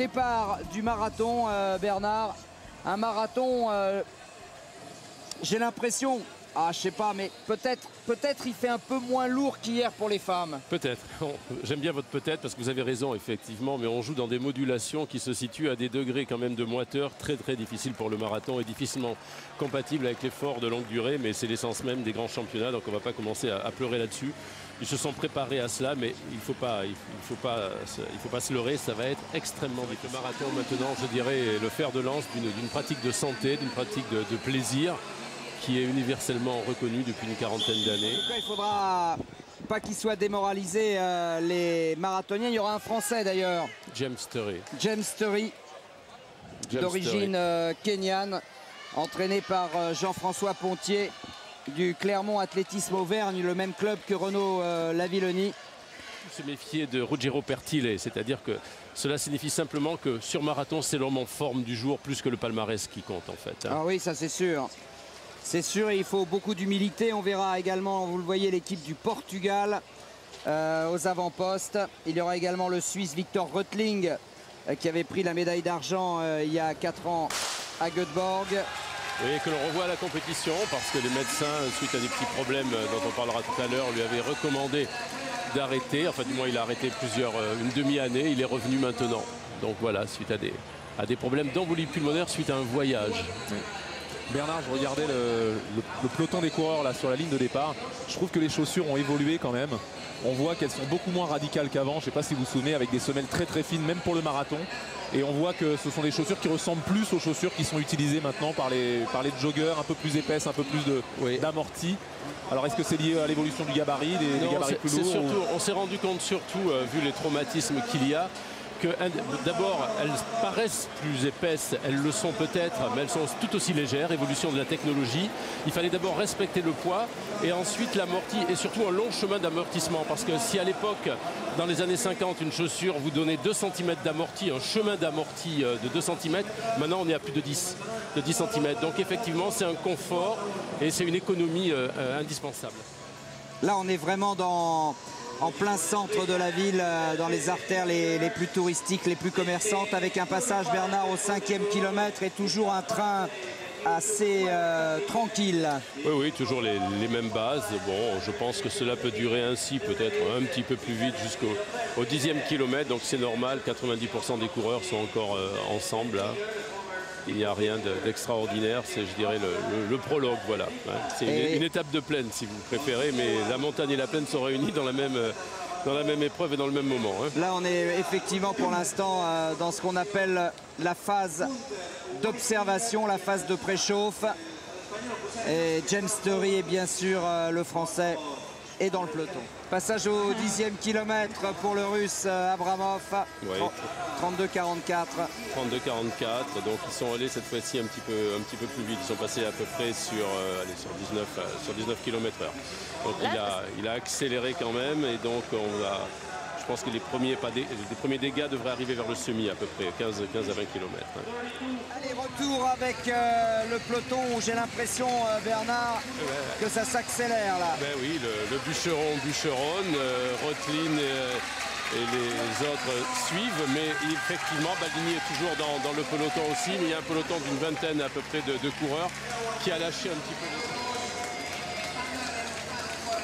Départ du marathon, Bernard, un marathon, j'ai l'impression, je sais pas, mais peut-être il fait un peu moins lourd qu'hier pour les femmes. Peut-être, j'aime bien votre peut-être parce que vous avez raison effectivement, mais on joue dans des modulations qui se situent à des degrés quand même de moiteur très difficiles pour le marathon et difficilement compatibles avec l'effort de longue durée, mais c'est l'essence même des grands championnats, donc on ne va pas commencer à pleurer là-dessus. Ils se sont préparés à cela, mais il faut pas se leurrer, ça va être extrêmement difficile. Le marathon maintenant, je dirais, le fer de lance d'une pratique de santé, d'une pratique de plaisir qui est universellement reconnue depuis une quarantaine d'années. Il faudra pas qu'ils soient démoralisés, les marathoniens. Il y aura un Français d'ailleurs. James Sturry. James Sturry, d'origine kenyane, entraîné par Jean-François Pontier du Clermont Athlétisme Auvergne, le même club que Renaud Lavillenie. Se méfier de Ruggero Pertile, c'est-à-dire que cela signifie simplement que sur marathon, c'est l'homme en forme du jour plus que le palmarès qui compte en fait. Ah oui, ça c'est sûr. C'est sûr, il faut beaucoup d'humilité. On verra également, vous le voyez, l'équipe du Portugal aux avant-postes. Il y aura également le Suisse Victor Röttling qui avait pris la médaille d'argent il y a 4 ans à Göteborg. Oui, que l'on revoit à la compétition parce que les médecins, suite à des petits problèmes dont on parlera tout à l'heure, lui avaient recommandé d'arrêter. Enfin, du moins, il a arrêté une demi-année. Il est revenu maintenant. Donc voilà, suite à des problèmes d'embolie pulmonaire suite à un voyage. Oui. Bernard, je regardais le peloton des coureurs là sur la ligne de départ. Je trouve que les chaussures ont évolué quand même. On voit qu'elles sont beaucoup moins radicales qu'avant. Je ne sais pas si vous vous souvenez, avec des semelles très fines, même pour le marathon. Et on voit que ce sont des chaussures qui ressemblent plus aux chaussures qui sont utilisées maintenant par les joggeurs, un peu plus épaisses, un peu plus d'amorti. Alors est-ce que c'est lié à l'évolution du gabarit, des gabarits plus lourds surtout, on s'est rendu compte surtout, vu les traumatismes qu'il y a, que d'abord elles paraissent plus épaisses, elles le sont peut-être, mais elles sont tout aussi légères, évolution de la technologie. Il fallait d'abord respecter le poids et ensuite l'amorti et surtout un long chemin d'amortissement, parce que si à l'époque, dans les années 50, une chaussure vous donnait 2 cm d'amorti, un chemin d'amorti de 2 cm, maintenant on est à plus de 10 cm. Donc effectivement c'est un confort et c'est une économie indispensable. Là on est vraiment en plein centre de la ville, dans les artères les plus touristiques, les plus commerçantes, avec un passage, Bernard, au 5e kilomètre et toujours un train assez tranquille. Oui, toujours les mêmes bases. Bon, je pense que cela peut durer ainsi, peut-être un petit peu plus vite jusqu'au 10e kilomètre, donc c'est normal, 90% des coureurs sont encore ensemble là. Il n'y a rien d'extraordinaire, c'est, je dirais, le prologue, voilà. C'est une étape de plaine, si vous préférez, mais la montagne et la plaine sont réunies dans la même épreuve et dans le même moment. Là, on est effectivement pour l'instant dans ce qu'on appelle la phase d'observation, la phase de préchauffe. Et James Sturry est bien sûr le Français est dans le peloton. Passage au 10e kilomètre pour le Russe Abramov, 32-44. 32-44, donc ils sont allés cette fois-ci un petit peu plus vite. Ils sont passés à peu près sur 19 km/h. Donc il a accéléré quand même et donc je pense que les premiers dégâts devraient arriver vers le semi à peu près, 15 à 20 km. Allez, retour avec le peloton où j'ai l'impression, Bernard, que ça s'accélère là. Ben oui, le bûcheronne, Röttling et les autres suivent, mais effectivement Baghini est toujours dans le peloton aussi, mais il y a un peloton d'une vingtaine à peu près de coureurs qui a lâché un petit peu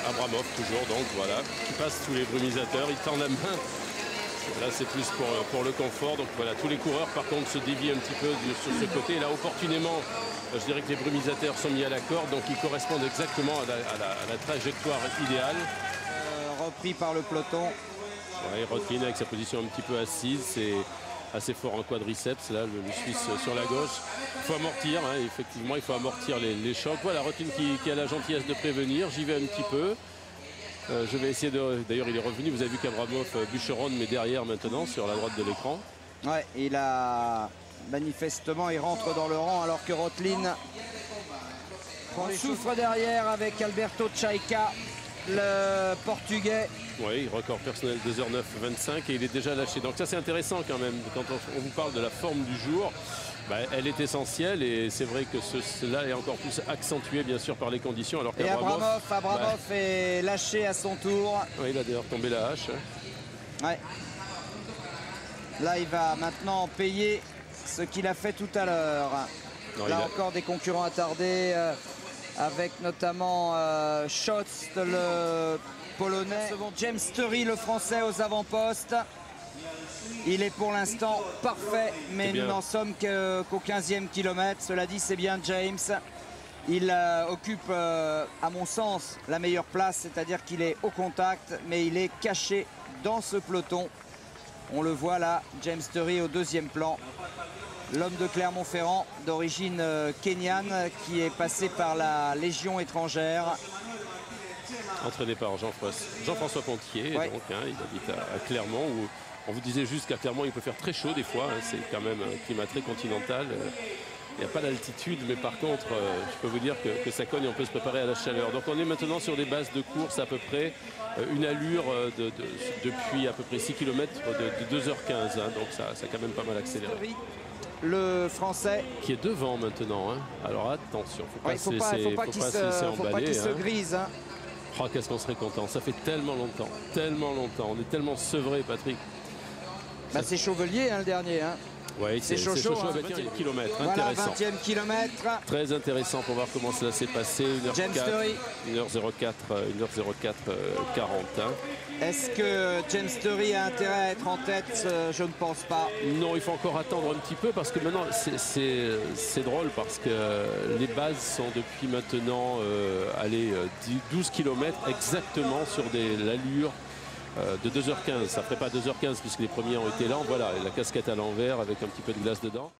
Abramov toujours, donc voilà, qui passe sous les brumisateurs, il tend la main. Là c'est plus pour le confort, donc voilà, tous les coureurs par contre se dévient un petit peu sur ce côté. Et là opportunément, je dirais que les brumisateurs sont mis à la corde, donc ils correspondent exactement à la trajectoire idéale. Repris par le peloton. Ouais, Röttling avec sa position un petit peu assise, c'est assez fort en quadriceps, là, le Suisse sur la gauche. Il faut amortir, effectivement, il faut amortir les chocs. Voilà, Röttling qui a la gentillesse de prévenir, j'y vais un petit peu. Je vais essayer de... D'ailleurs, il est revenu, vous avez vu qu'Abramov bûcheronne, mais derrière maintenant, sur la droite de l'écran. Ouais, il a... Manifestement, il rentre dans le rang, alors que Röttling souffre derrière avec Alberto Tchaika, le Portugais. Oui, record personnel 2h09-25 et il est déjà lâché. Donc ça c'est intéressant quand même, quand on vous parle de la forme du jour, elle est essentielle et c'est vrai que cela est encore plus accentué bien sûr par les conditions. Alors et Abramov est lâché à son tour. Oui, il a d'ailleurs tombé la hache. Ouais. Là, il va maintenant payer ce qu'il a fait tout à l'heure. Là encore des concurrents attardés avec notamment Schatz, le polonais. James Sturry, le français, aux avant-postes. Il est pour l'instant parfait, mais nous n'en sommes qu'au 15e kilomètre. Cela dit, c'est bien James. Il occupe, à mon sens, la meilleure place, c'est-à-dire qu'il est au contact, mais il est caché dans ce peloton. On le voit là, James Sturry au deuxième plan. L'homme de Clermont-Ferrand, d'origine kenyane, qui est passé par la Légion étrangère. Entraîné par Jean-François Pontier, ouais. Donc, hein, il habite à Clermont, où on vous disait juste qu'à Clermont, il peut faire très chaud des fois. Hein, c'est quand même un climat très continental. Il n'y a pas d'altitude, mais par contre, je peux vous dire que ça cogne, on peut se préparer à la chaleur. Donc on est maintenant sur des bases de course à peu près, une allure depuis à peu près 6 km de 2h15. Hein, donc ça a quand même pas mal accéléré. Le français qui est devant maintenant. Hein. Alors attention, il ne faut pas qu'il se grise. Hein. Oh, qu'est-ce qu'on serait content. Ça fait tellement longtemps. On est tellement sevré, Patrick. Bah, c'est Chauvellier, hein, le dernier. Hein. Oui, c'est chaud. Hein. 20e kilomètre, voilà, intéressant. 20e kilomètre. Très intéressant pour voir comment cela s'est passé. 1h04, 40. Hein. Est-ce que James Sturry a intérêt à être en tête? Je ne pense pas. Non, il faut encore attendre un petit peu parce que maintenant, c'est drôle parce que les bases sont depuis maintenant 12 km exactement sur l'allure de 2h15. Ça ne ferait pas 2h15 puisque les premiers ont été là. Voilà, la casquette à l'envers avec un petit peu de glace dedans.